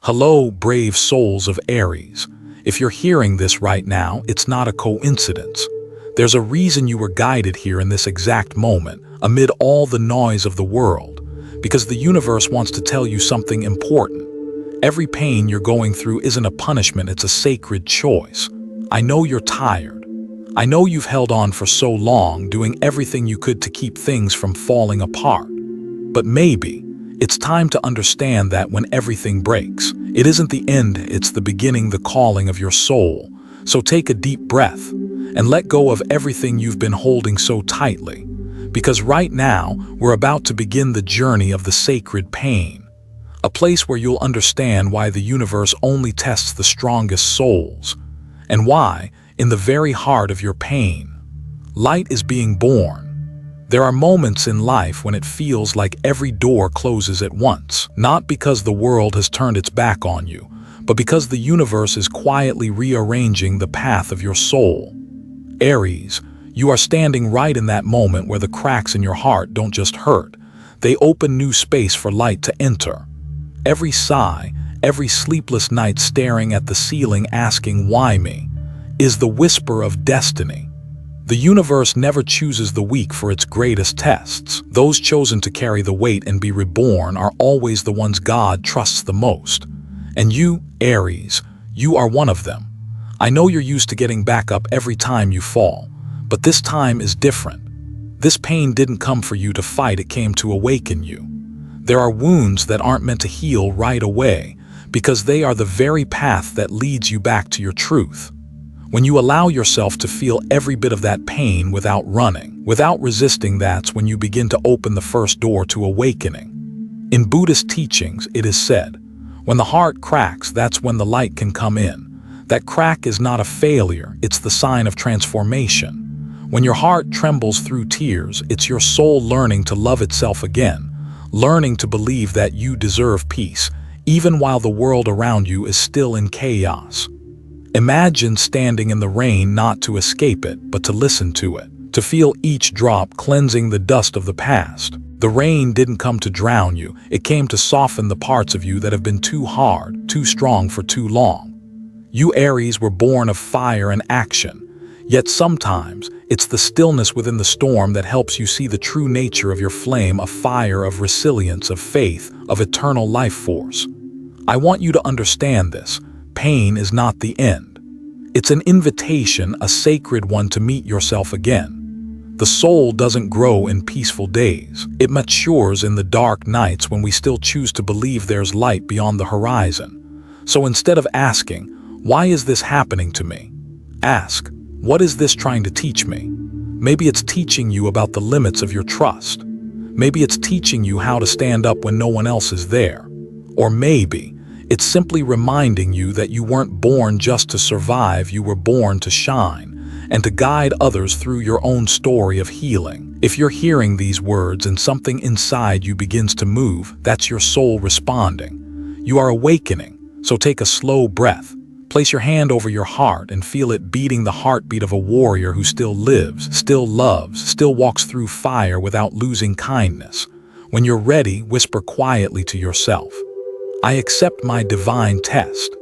Hello, brave souls of Aries. If you're hearing this right now, it's not a coincidence. There's a reason you were guided here in this exact moment, amid all the noise of the world, because the universe wants to tell you something important. Every pain you're going through isn't a punishment, it's a sacred choice. I know you're tired. I know you've held on for so long, doing everything you could to keep things from falling apart. But maybe it's time to understand that when everything breaks, it isn't the end, it's the beginning, the calling of your soul. So take a deep breath and let go of everything you've been holding so tightly. Because right now, we're about to begin the journey of the sacred pain. A place where you'll understand why the universe only tests the strongest souls. And why, in the very heart of your pain, light is being born. There are moments in life when it feels like every door closes at once, not because the world has turned its back on you, but because the universe is quietly rearranging the path of your soul. Aries, you are standing right in that moment where the cracks in your heart don't just hurt, they open new space for light to enter. Every sigh, every sleepless night staring at the ceiling asking why me, is the whisper of destiny. The universe never chooses the weak for its greatest tests. Those chosen to carry the weight and be reborn are always the ones God trusts the most. And you, Aries, you are one of them. I know you're used to getting back up every time you fall, but this time is different. This pain didn't come for you to fight, it came to awaken you. There are wounds that aren't meant to heal right away, because they are the very path that leads you back to your truth. When you allow yourself to feel every bit of that pain without running, without resisting, that's when you begin to open the first door to awakening. In Buddhist teachings, it is said, when the heart cracks, that's when the light can come in. That crack is not a failure, it's the sign of transformation. When your heart trembles through tears, it's your soul learning to love itself again, learning to believe that you deserve peace, even while the world around you is still in chaos. Imagine standing in the rain not to escape it, but to listen to it, to feel each drop cleansing the dust of the past. The rain didn't come to drown you, it came to soften the parts of you that have been too hard, too strong for too long. You Aries were born of fire and action, yet sometimes it's the stillness within the storm that helps you see the true nature of your flame, a fire of resilience, of faith, of eternal life force. I want you to understand this. Pain is not the end. It's an invitation, a sacred one, to meet yourself again. The soul doesn't grow in peaceful days. It matures in the dark nights when we still choose to believe there's light beyond the horizon. So instead of asking, why is this happening to me? Ask, what is this trying to teach me? Maybe it's teaching you about the limits of your trust. Maybe it's teaching you how to stand up when no one else is there. Or maybe it's simply reminding you that you weren't born just to survive, you were born to shine and to guide others through your own story of healing. If you're hearing these words and something inside you begins to move, that's your soul responding. You are awakening, so take a slow breath. Place your hand over your heart and feel it beating, the heartbeat of a warrior who still lives, still loves, still walks through fire without losing kindness. When you're ready, whisper quietly to yourself, I accept my divine test,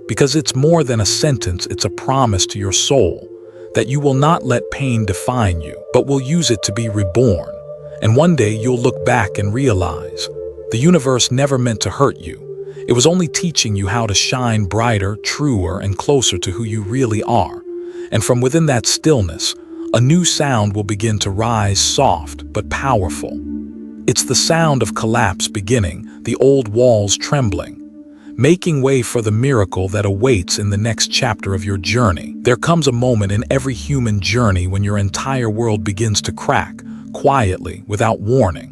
because it's more than a sentence, it's a promise to your soul that you will not let pain define you, but will use it to be reborn. And one day you'll look back and realize the universe never meant to hurt you. It was only teaching you how to shine brighter, truer, and closer to who you really are. And from within that stillness, a new sound will begin to rise, soft but powerful. It's the sound of collapse beginning, the old walls trembling, making way for the miracle that awaits in the next chapter of your journey. There comes a moment in every human journey when your entire world begins to crack, quietly, without warning.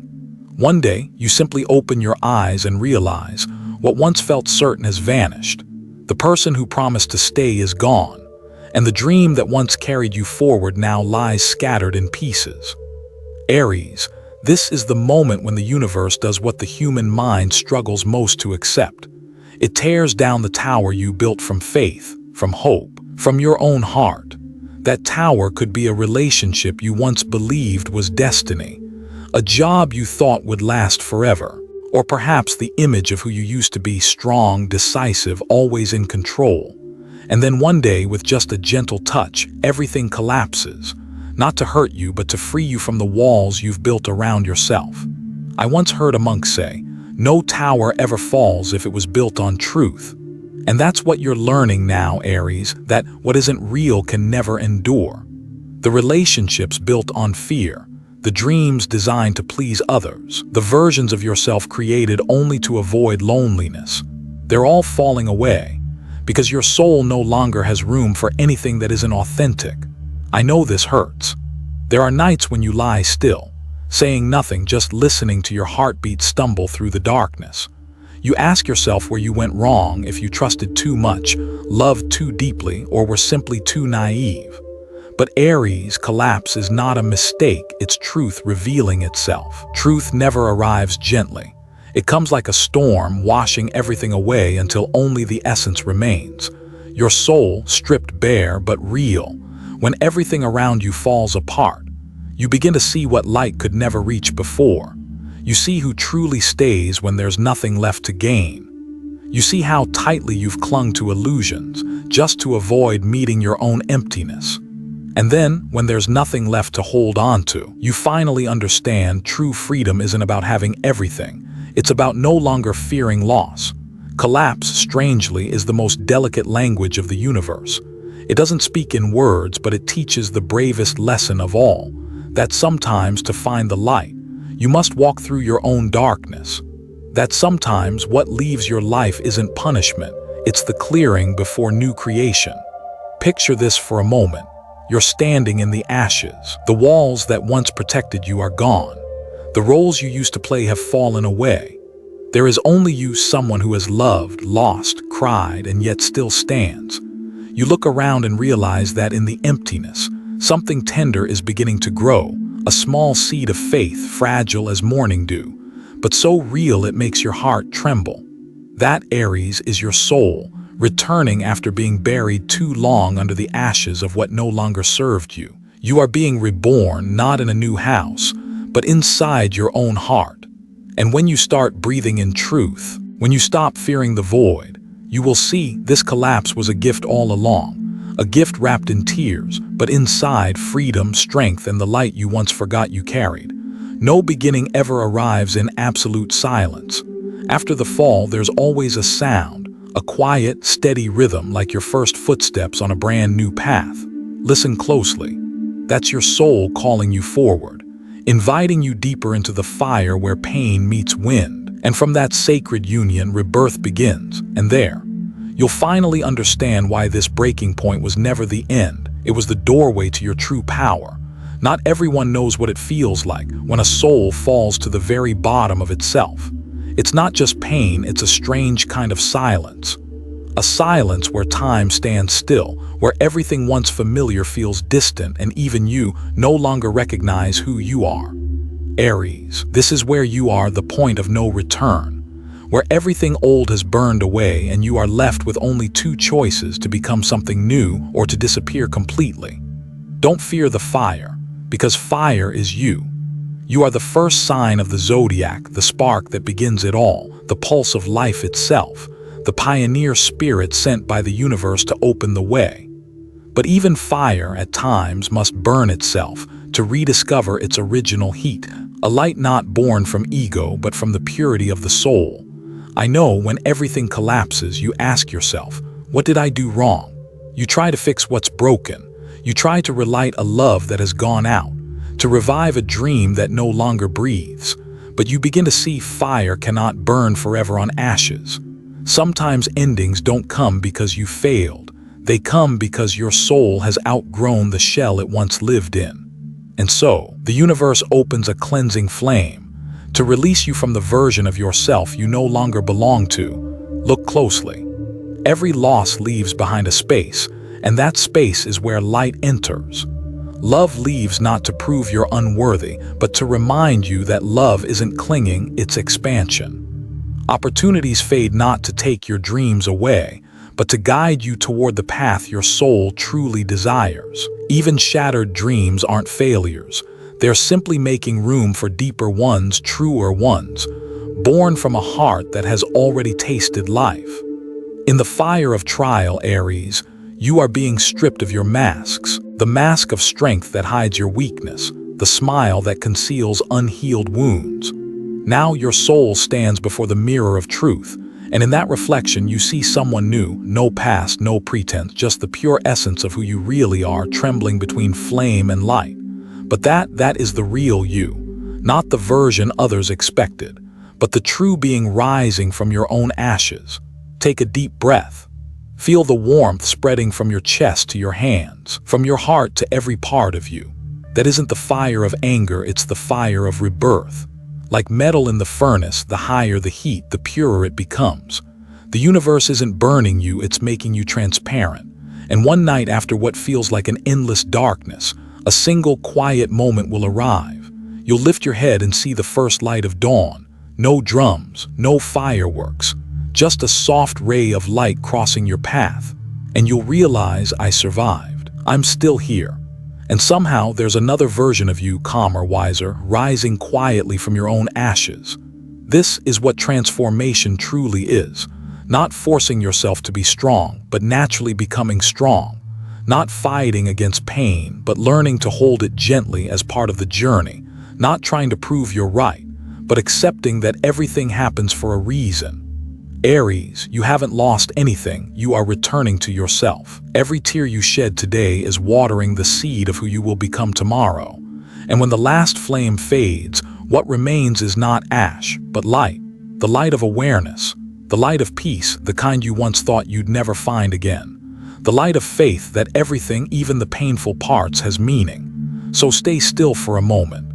One day, you simply open your eyes and realize what once felt certain has vanished. The person who promised to stay is gone, and the dream that once carried you forward now lies scattered in pieces. Aries, this is the moment when the universe does what the human mind struggles most to accept. It tears down the tower you built from faith, from hope, from your own heart. That tower could be a relationship you once believed was destiny, a job you thought would last forever, Or perhaps the image of who you used to be, strong, decisive, always in control. And then one day, with just a gentle touch, everything collapses. Not to hurt you, but to free you from the walls you've built around yourself. I once heard a monk say, "No tower ever falls if it was built on truth." And that's what you're learning now, Aries, that what isn't real can never endure. The relationships built on fear, the dreams designed to please others, the versions of yourself created only to avoid loneliness, they're all falling away because your soul no longer has room for anything that isn't authentic. I know this hurts. There are nights when you lie still, saying nothing, just listening to your heartbeat stumble through the darkness. You ask yourself where you went wrong, if you trusted too much, loved too deeply, or were simply too naive. But Aries, collapse is not a mistake, it's truth revealing itself. Truth never arrives gently. It comes like a storm, washing everything away until only the essence remains. Your soul, stripped bare but real. When everything around you falls apart, you begin to see what light could never reach before. You see who truly stays when there's nothing left to gain. You see how tightly you've clung to illusions, just to avoid meeting your own emptiness. And then, when there's nothing left to hold on to, you finally understand true freedom isn't about having everything. It's about no longer fearing loss. Collapse, strangely, is the most delicate language of the universe. It doesn't speak in words, but it teaches the bravest lesson of all, that sometimes to find the light, you must walk through your own darkness. That sometimes what leaves your life isn't punishment, it's the clearing before new creation. Picture this for a moment. You're standing in the ashes. The walls that once protected you are gone. The roles you used to play have fallen away. There is only you, someone who has loved, lost, cried, and yet still stands. You look around and realize that in the emptiness, something tender is beginning to grow, a small seed of faith, fragile as morning dew, but so real it makes your heart tremble. That, Aries, is your soul, returning after being buried too long under the ashes of what no longer served you. You are being reborn, not in a new house, but inside your own heart. And when you start breathing in truth, when you stop fearing the void, you will see this collapse was a gift all along, a gift wrapped in tears, but inside freedom, strength, and the light you once forgot you carried. No beginning ever arrives in absolute silence. After the fall, there's always a sound, a quiet, steady rhythm like your first footsteps on a brand new path. Listen closely. That's your soul calling you forward, inviting you deeper into the fire where pain meets wind. And from that sacred union, rebirth begins. And there, you'll finally understand why this breaking point was never the end. It was the doorway to your true power. Not everyone knows what it feels like when a soul falls to the very bottom of itself. It's not just pain, it's a strange kind of silence. A silence where time stands still, where everything once familiar feels distant, and even you no longer recognize who you are. Aries, this is where you are, the point of no return, where everything old has burned away and you are left with only two choices: to become something new or to disappear completely. Don't fear the fire, because fire is you. You are the first sign of the zodiac, the spark that begins it all, the pulse of life itself, the pioneer spirit sent by the universe to open the way. But even fire at times must burn itself to rediscover its original heat, a light not born from ego but from the purity of the soul. I know when everything collapses, you ask yourself, what did I do wrong? You try to fix what's broken. You try to relight a love that has gone out, to revive a dream that no longer breathes. But you begin to see fire cannot burn forever on ashes. Sometimes endings don't come because you failed. They come because your soul has outgrown the shell it once lived in. And so, the universe opens a cleansing flame to release you from the version of yourself you no longer belong to. Look closely. Every loss leaves behind a space, and that space is where light enters. Love leaves not to prove you're unworthy, but to remind you that love isn't clinging, it's expansion. Opportunities fade not to take your dreams away, but to guide you toward the path your soul truly desires. Even shattered dreams aren't failures. They're simply making room for deeper ones, truer ones. born from a heart that has already tasted life. In the fire of trial, Aries, you are being stripped of your masks, the mask of strength that hides your weakness, the smile that conceals unhealed wounds. Now your soul stands before the mirror of truth, and in that reflection you see someone new, no past, no pretense, just the pure essence of who you really are, trembling between flame and light. But that is the real you, not the version others expected, but the true being rising from your own ashes. Take a deep breath. Feel the warmth spreading from your chest to your hands, from your heart to every part of you. That isn't the fire of anger, it's the fire of rebirth. Like metal in the furnace, the higher the heat, the purer it becomes. The universe isn't burning you, it's making you transparent. And one night, after what feels like an endless darkness, a single quiet moment will arrive. You'll lift your head and see the first light of dawn. No drums, no fireworks, just a soft ray of light crossing your path. And you'll realize, I survived. I'm still here. And somehow there's another version of you, calmer, wiser, rising quietly from your own ashes. This is what transformation truly is. Not forcing yourself to be strong, but naturally becoming strong. Not fighting against pain, but learning to hold it gently as part of the journey. Not trying to prove you're right, but accepting that everything happens for a reason. Aries, you haven't lost anything, you are returning to yourself. Every tear you shed today is watering the seed of who you will become tomorrow. And when the last flame fades, what remains is not ash, but light. The light of awareness, the light of peace, the kind you once thought you'd never find again. The light of faith that everything, even the painful parts, has meaning. So stay still for a moment.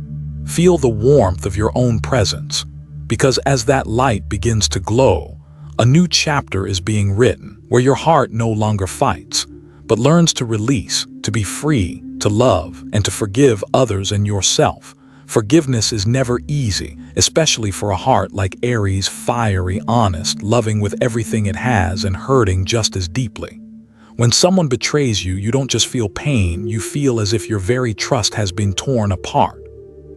Feel the warmth of your own presence, because as that light begins to glow, a new chapter is being written, where your heart no longer fights, but learns to release, to be free, to love, and to forgive others and yourself. Forgiveness is never easy, especially for a heart like Aries, fiery, honest, loving with everything it has and hurting just as deeply. When someone betrays you, you don't just feel pain, you feel as if your very trust has been torn apart.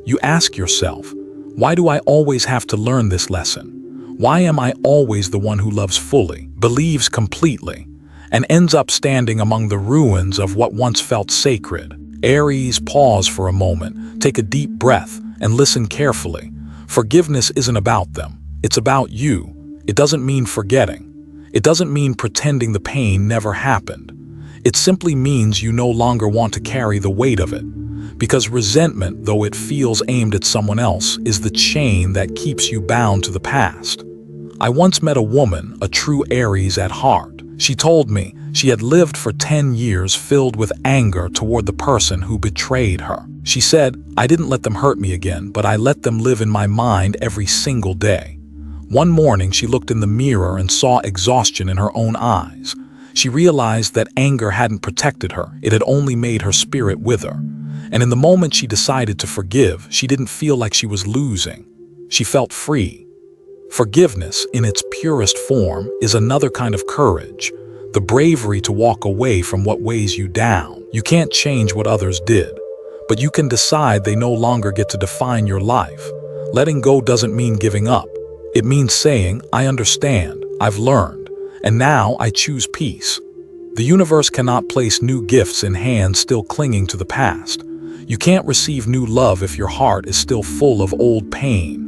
You ask yourself, why do I always have to learn this lesson? Why am I always the one who loves fully, believes completely, and ends up standing among the ruins of what once felt sacred? Aries, pause for a moment, take a deep breath, and listen carefully. Forgiveness isn't about them. It's about you. It doesn't mean forgetting. It doesn't mean pretending the pain never happened. It simply means you no longer want to carry the weight of it. Because resentment, though it feels aimed at someone else, is the chain that keeps you bound to the past. I once met a woman, a true Aries at heart. She told me she had lived for 10 years filled with anger toward the person who betrayed her. She said, I didn't let them hurt me again, but I let them live in my mind every single day. One morning she looked in the mirror and saw exhaustion in her own eyes. She realized that anger hadn't protected her, it had only made her spirit wither. And in the moment she decided to forgive, she didn't feel like she was losing. She felt free. Forgiveness, in its purest form, is another kind of courage, the bravery to walk away from what weighs you down. You can't change what others did, but you can decide they no longer get to define your life. Letting go doesn't mean giving up. It means saying, I understand, I've learned, and now I choose peace. The universe cannot place new gifts in hands still clinging to the past. You can't receive new love if your heart is still full of old pain.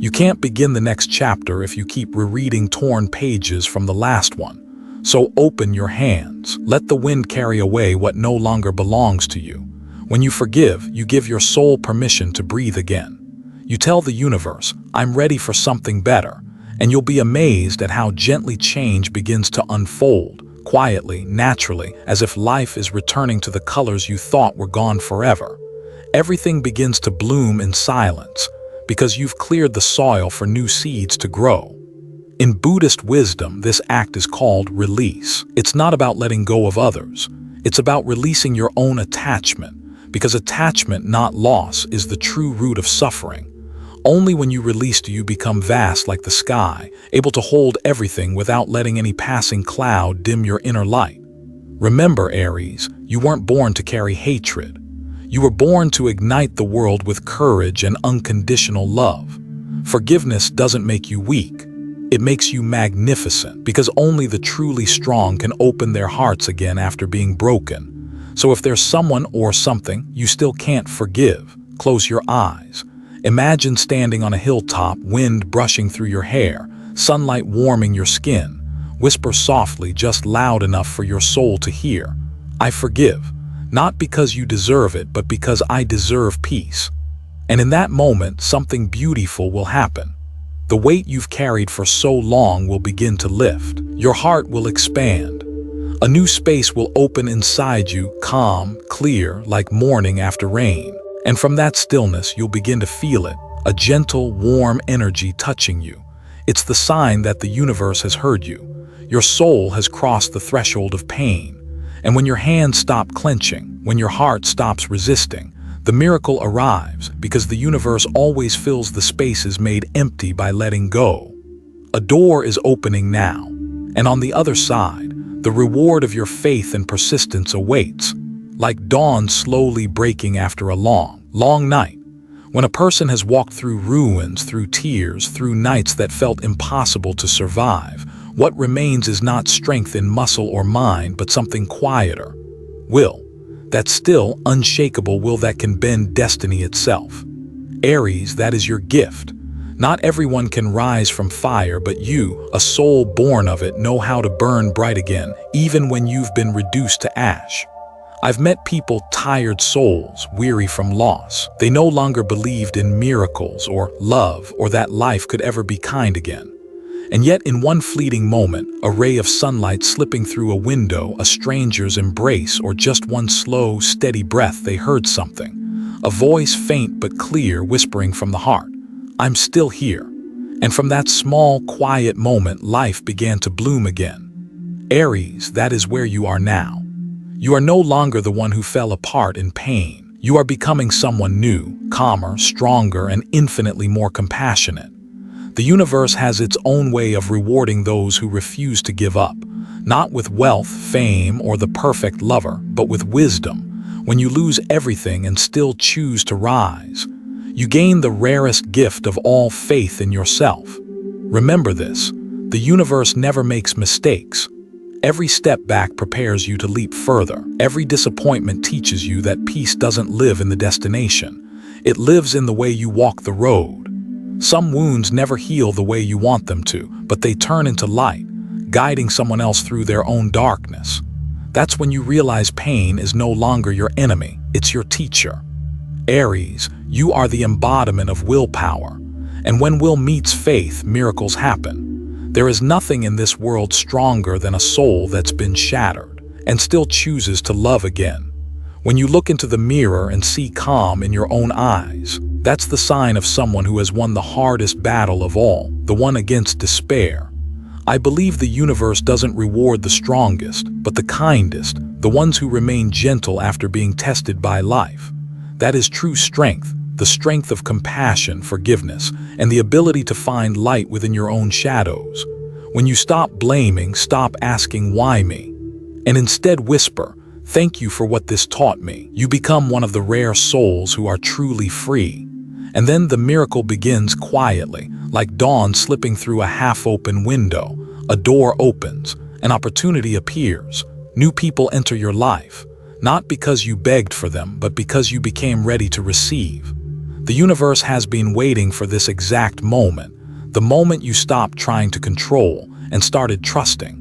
You can't begin the next chapter if you keep rereading torn pages from the last one. So open your hands. Let the wind carry away what no longer belongs to you. When you forgive, you give your soul permission to breathe again. You tell the universe, I'm ready for something better, and you'll be amazed at how gently change begins to unfold, quietly, naturally, as if life is returning to the colors you thought were gone forever. Everything begins to bloom in silence, because you've cleared the soil for new seeds to grow. In Buddhist wisdom, this act is called release. It's not about letting go of others. It's about releasing your own attachment, because attachment, not loss, is the true root of suffering. Only when you release do you become vast like the sky, able to hold everything without letting any passing cloud dim your inner light. Remember, Aries, you weren't born to carry hatred. You were born to ignite the world with courage and unconditional love. Forgiveness doesn't make you weak. It makes you magnificent, because only the truly strong can open their hearts again after being broken. So if there's someone or something you still can't forgive, close your eyes. Imagine standing on a hilltop, wind brushing through your hair, sunlight warming your skin. Whisper softly, just loud enough for your soul to hear. I forgive, not because you deserve it, but because I deserve peace. And in that moment, something beautiful will happen. The weight you've carried for so long will begin to lift. Your heart will expand. A new space will open inside you, calm, clear, like morning after rain. And from that stillness, you'll begin to feel it, a gentle, warm energy touching you. It's the sign that the universe has heard you. Your soul has crossed the threshold of pain. And when your hands stop clenching, when your heart stops resisting, the miracle arrives, because the universe always fills the spaces made empty by letting go. A door is opening now, and on the other side, the reward of your faith and persistence awaits, like dawn slowly breaking after a long, long night. When a person has walked through ruins, through tears, through nights that felt impossible to survive, what remains is not strength in muscle or mind, but something quieter. Will. That still, unshakable will that can bend destiny itself. Aries, that is your gift. Not everyone can rise from fire, but you, a soul born of it, know how to burn bright again, even when you've been reduced to ash. I've met people, tired souls, weary from loss. They no longer believed in miracles or love or that life could ever be kind again. And yet in one fleeting moment, a ray of sunlight slipping through a window, a stranger's embrace, or just one slow, steady breath, they heard something. A voice, faint but clear, whispering from the heart, I'm still here. And from that small, quiet moment, life began to bloom again. Aries, that is where you are now. You are no longer the one who fell apart in pain. You are becoming someone new, calmer, stronger, and infinitely more compassionate. The universe has its own way of rewarding those who refuse to give up, not with wealth, fame, or the perfect lover, but with wisdom. When you lose everything and still choose to rise, you gain the rarest gift of all, faith in yourself. Remember this, the universe never makes mistakes. Every step back prepares you to leap further. Every disappointment teaches you that peace doesn't live in the destination. It lives in the way you walk the road. Some wounds never heal the way you want them to, but they turn into light, guiding someone else through their own darkness. That's when you realize pain is no longer your enemy, it's your teacher. Aries, you are the embodiment of willpower. And when will meets faith, miracles happen. There is nothing in this world stronger than a soul that's been shattered and still chooses to love again. When you look into the mirror and see calm in your own eyes, that's the sign of someone who has won the hardest battle of all, the one against despair. I believe the universe doesn't reward the strongest, but the kindest, the ones who remain gentle after being tested by life. That is true strength, the strength of compassion, forgiveness, and the ability to find light within your own shadows. When you stop blaming, stop asking why me, and instead whisper, thank you for what this taught me. You become one of the rare souls who are truly free. And then the miracle begins quietly, like dawn slipping through a half-open window. A door opens, an opportunity appears. New people enter your life, not because you begged for them, but because you became ready to receive. The universe has been waiting for this exact moment, the moment you stopped trying to control and started trusting.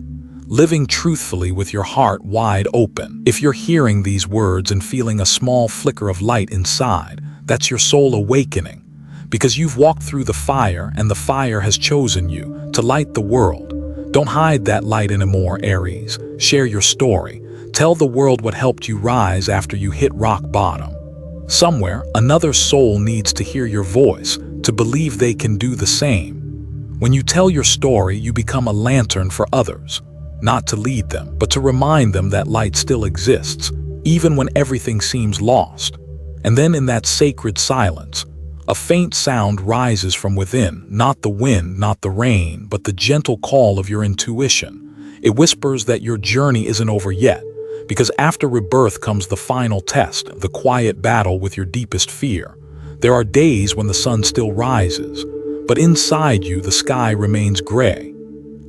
Living truthfully with your heart wide open. If you're hearing these words and feeling a small flicker of light inside, that's your soul awakening, because you've walked through the fire and the fire has chosen you to light the world. Don't hide that light anymore, Aries. Share your story. Tell the world what helped you rise after you hit rock bottom. Somewhere, another soul needs to hear your voice, to believe they can do the same. When you tell your story, you become a lantern for others. Not to lead them, but to remind them that light still exists, even when everything seems lost. And then in that sacred silence, a faint sound rises from within, not the wind, not the rain, but the gentle call of your intuition. It whispers that your journey isn't over yet, because after rebirth comes the final test, the quiet battle with your deepest fear. There are days when the sun still rises, but inside you the sky remains gray.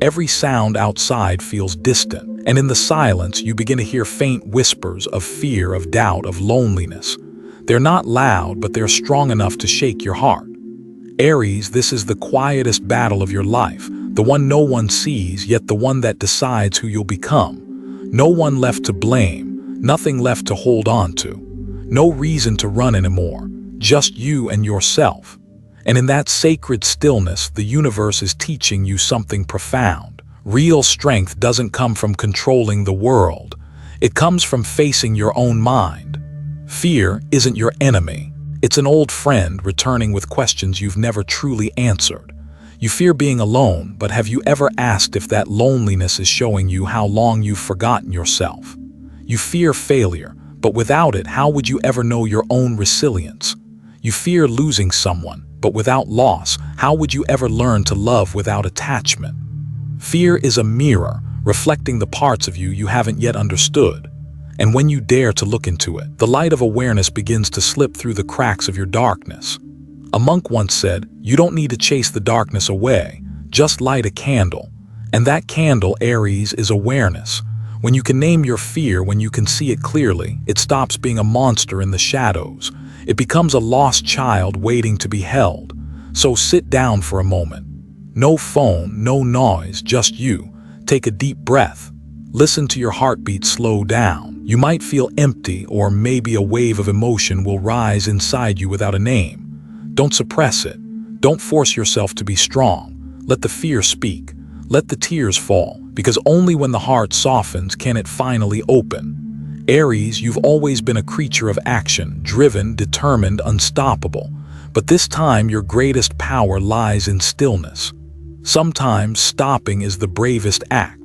Every sound outside feels distant, and in the silence you begin to hear faint whispers of fear, of doubt, of loneliness. They're not loud, but they're strong enough to shake your heart. Aries, this is the quietest battle of your life, the one no one sees, yet the one that decides who you'll become. No one left to blame, nothing left to hold on to, no reason to run anymore, just you and yourself. And in that sacred stillness, the universe is teaching you something profound. Real strength doesn't come from controlling the world. It comes from facing your own mind. Fear isn't your enemy. It's an old friend returning with questions you've never truly answered. You fear being alone, but have you ever asked if that loneliness is showing you how long you've forgotten yourself? You fear failure, but without it, how would you ever know your own resilience? You fear losing someone, but without loss, how would you ever learn to love without attachment? Fear is a mirror, reflecting the parts of you haven't yet understood. And when you dare to look into it, the light of awareness begins to slip through the cracks of your darkness. A monk once said, "You don't need to chase the darkness away, just light a candle." And that candle, Aries, is awareness. When you can name your fear, when you can see it clearly, it stops being a monster in the shadows. It becomes a lost child waiting to be held. So sit down for a moment. No phone, no noise, just you. Take a deep breath. Listen to your heartbeat slow down. You might feel empty, or maybe a wave of emotion will rise inside you without a name. Don't suppress it. Don't force yourself to be strong. Let the fear speak. Let the tears fall, because only when the heart softens can it finally open. Aries, you've always been a creature of action, driven, determined, unstoppable. But this time your greatest power lies in stillness. Sometimes stopping is the bravest act.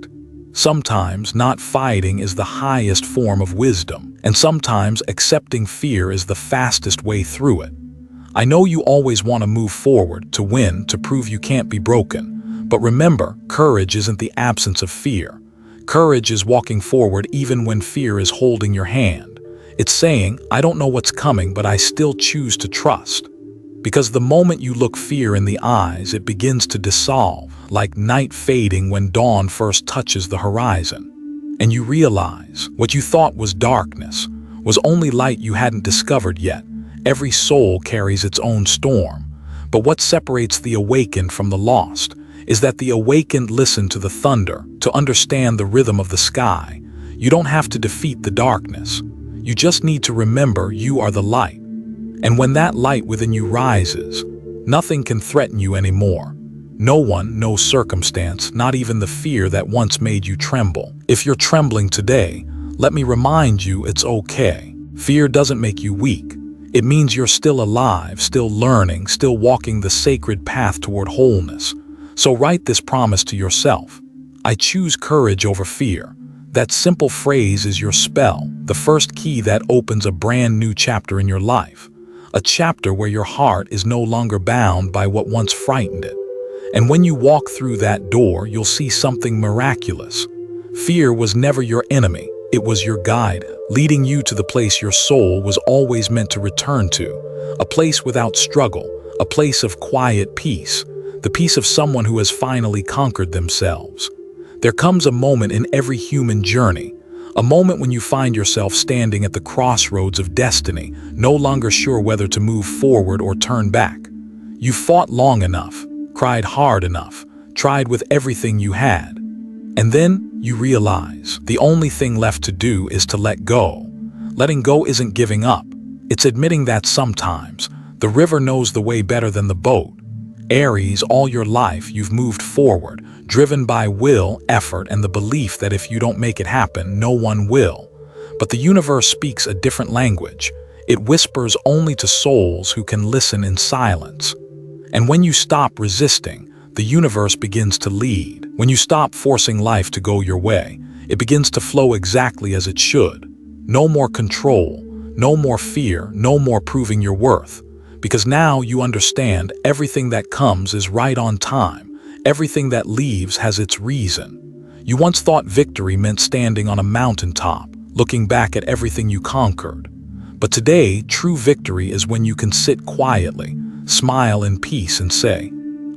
Sometimes not fighting is the highest form of wisdom. And sometimes accepting fear is the fastest way through it. I know you always want to move forward, to win, to prove you can't be broken. But remember, courage isn't the absence of fear. Courage is walking forward even when fear is holding your hand. It's saying, "I don't know what's coming, but I still choose to trust." Because the moment you look fear in the eyes, it begins to dissolve, like night fading when dawn first touches the horizon. And you realize what you thought was darkness was only light you hadn't discovered yet. Every soul carries its own storm. But what separates the awakened from the lost is that the awakened listen to the thunder, to understand the rhythm of the sky. You don't have to defeat the darkness. You just need to remember you are the light. And when that light within you rises, nothing can threaten you anymore. No one, no circumstance, not even the fear that once made you tremble. If you're trembling today, let me remind you it's okay. Fear doesn't make you weak. It means you're still alive, still learning, still walking the sacred path toward wholeness. So write this promise to yourself. I choose courage over fear. That simple phrase is your spell, the first key that opens a brand new chapter in your life. A chapter where your heart is no longer bound by what once frightened it. And when you walk through that door, you'll see something miraculous. Fear was never your enemy. It was your guide, leading you to the place your soul was always meant to return to. A place without struggle, a place of quiet peace, the peace of someone who has finally conquered themselves. There comes a moment in every human journey, a moment when you find yourself standing at the crossroads of destiny, no longer sure whether to move forward or turn back. You fought long enough, cried hard enough, tried with everything you had. And then you realize the only thing left to do is to let go. Letting go isn't giving up. It's admitting that sometimes the river knows the way better than the boat. Aries, all your life you've moved forward, driven by will, effort, and the belief that if you don't make it happen, no one will. But the universe speaks a different language. It whispers only to souls who can listen in silence. And when you stop resisting, the universe begins to lead. When you stop forcing life to go your way, it begins to flow exactly as it should. No more control, no more fear, no more proving your worth. Because now you understand everything that comes is right on time. Everything that leaves has its reason. You once thought victory meant standing on a mountaintop, looking back at everything you conquered. But today, true victory is when you can sit quietly, smile in peace and say,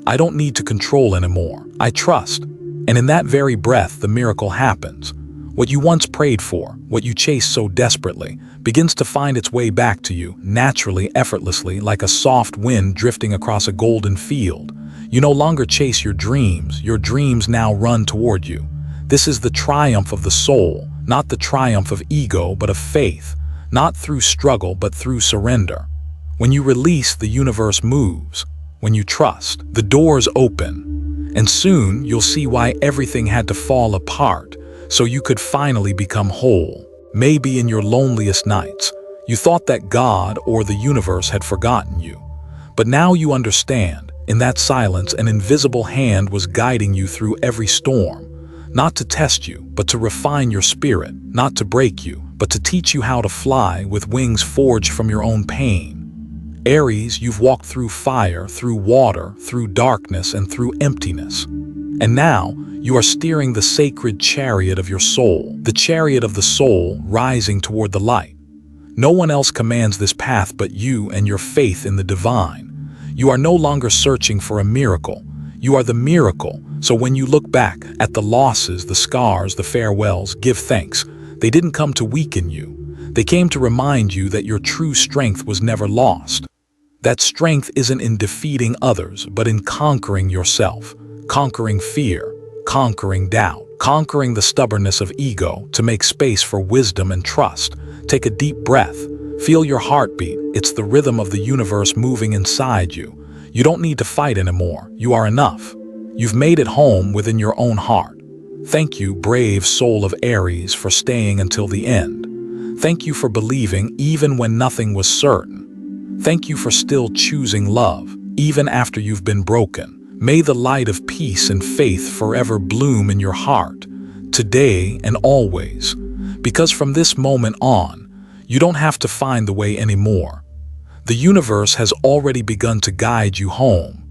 I don't need to control anymore. I trust. And in that very breath, the miracle happens. What you once prayed for, what you chased so desperately, begins to find its way back to you, naturally, effortlessly, like a soft wind drifting across a golden field. You no longer chase your dreams now run toward you. This is the triumph of the soul, not the triumph of ego, but of faith, not through struggle, but through surrender. When you release, the universe moves. When you trust, the doors open. And soon you'll see why everything had to fall apart, so you could finally become whole. Maybe in your loneliest nights, you thought that God or the universe had forgotten you. But now you understand, in that silence, an invisible hand was guiding you through every storm. Not to test you, but to refine your spirit, not to break you, but to teach you how to fly with wings forged from your own pain. Aries, you've walked through fire, through water, through darkness, and through emptiness. And now, you are steering the sacred chariot of your soul, the chariot of the soul rising toward the light. No one else commands this path but you and your faith in the divine. You are no longer searching for a miracle. You are the miracle. So when you look back at the losses, the scars, the farewells, give thanks. They didn't come to weaken you. They came to remind you that your true strength was never lost. That strength isn't in defeating others, but in conquering yourself, conquering fear, conquering doubt, conquering the stubbornness of ego to make space for wisdom and trust. Take a deep breath. Feel your heartbeat. It's the rhythm of the universe moving inside you. You don't need to fight anymore. You are enough. You've made it home within your own heart. Thank you, brave soul of Aries, for staying until the end. Thank you for believing even when nothing was certain. Thank you for still choosing love, even after you've been broken. May the light of peace and faith forever bloom in your heart, today and always. Because from this moment on, you don't have to find the way anymore. The universe has already begun to guide you home.